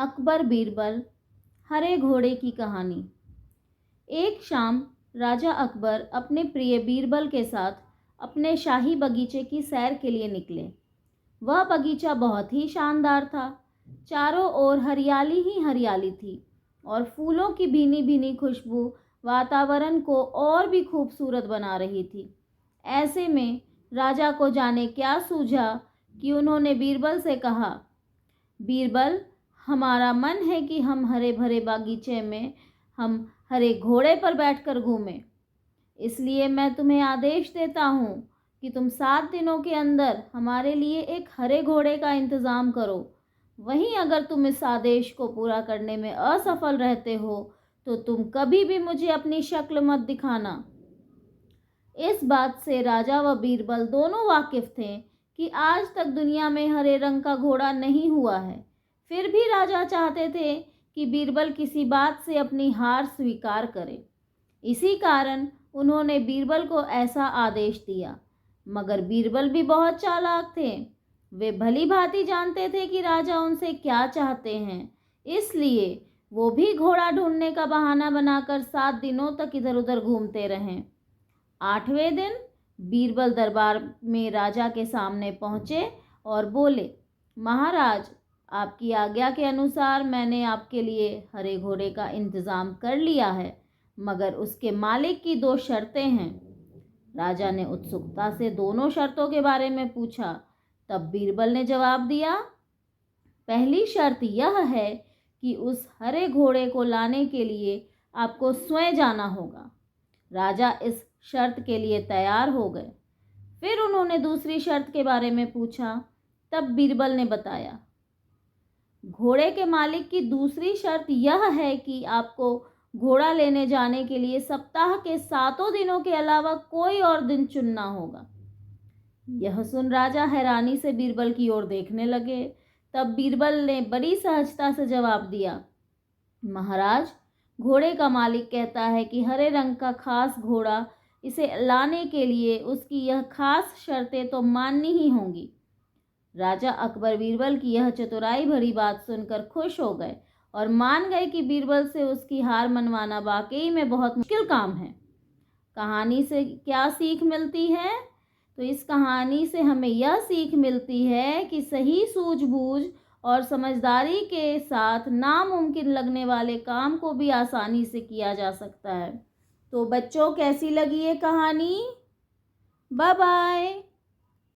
अकबर बीरबल हरे घोड़े की कहानी। एक शाम राजा अकबर अपने प्रिय बीरबल के साथ अपने शाही बगीचे की सैर के लिए निकले। वह बगीचा बहुत ही शानदार था। चारों ओर हरियाली ही हरियाली थी और फूलों की भीनी भीनी खुशबू वातावरण को और भी खूबसूरत बना रही थी। ऐसे में राजा को जाने क्या सूझा कि उन्होंने बीरबल से कहा, बीरबल, हमारा मन है कि हम हरे भरे बागीचे में हम हरे घोड़े पर बैठकर घूमें। इसलिए मैं तुम्हें आदेश देता हूँ कि तुम 7 दिनों के अंदर हमारे लिए एक हरे घोड़े का इंतज़ाम करो। वहीं अगर तुम इस आदेश को पूरा करने में असफल रहते हो तो तुम कभी भी मुझे अपनी शक्ल मत दिखाना। इस बात से राजा व बीरबल दोनों वाकिफ थे कि आज तक दुनिया में हरे रंग का घोड़ा नहीं हुआ है। फिर भी राजा चाहते थे कि बीरबल किसी बात से अपनी हार स्वीकार करे। इसी कारण उन्होंने बीरबल को ऐसा आदेश दिया। मगर बीरबल भी बहुत चालाक थे। वे भली भांति जानते थे कि राजा उनसे क्या चाहते हैं। इसलिए वो भी घोड़ा ढूंढने का बहाना बनाकर 7 दिनों तक इधर उधर घूमते रहे। 8वें दिन बीरबल दरबार में राजा के सामने पहुंचे और बोले, महाराज, आपकी आज्ञा के अनुसार मैंने आपके लिए हरे घोड़े का इंतज़ाम कर लिया है, मगर उसके मालिक की 2 शर्तें हैं। राजा ने उत्सुकता से दोनों शर्तों के बारे में पूछा। तब बीरबल ने जवाब दिया, पहली शर्त यह है कि उस हरे घोड़े को लाने के लिए आपको स्वयं जाना होगा। राजा इस शर्त के लिए तैयार हो गए। फिर उन्होंने दूसरी शर्त के बारे में पूछा। तब बीरबल ने बताया, घोड़े के मालिक की दूसरी शर्त यह है कि आपको घोड़ा लेने जाने के लिए सप्ताह के 7 दिनों के अलावा कोई और दिन चुनना होगा। यह सुन राजा हैरानी से बीरबल की ओर देखने लगे। तब बीरबल ने बड़ी सहजता से जवाब दिया, महाराज, घोड़े का मालिक कहता है कि हरे रंग का खास घोड़ा, इसे लाने के लिए उसकी यह खास शर्तें तो माननी ही होंगी। राजा अकबर बीरबल की यह चतुराई भरी बात सुनकर खुश हो गए और मान गए कि बीरबल से उसकी हार मनवाना वाकई में बहुत मुश्किल काम है। कहानी से क्या सीख मिलती है? तो इस कहानी से हमें यह सीख मिलती है कि सही सूझबूझ और समझदारी के साथ नामुमकिन लगने वाले काम को भी आसानी से किया जा सकता है। तो बच्चों, कैसी लगी ये कहानी? Bye bye.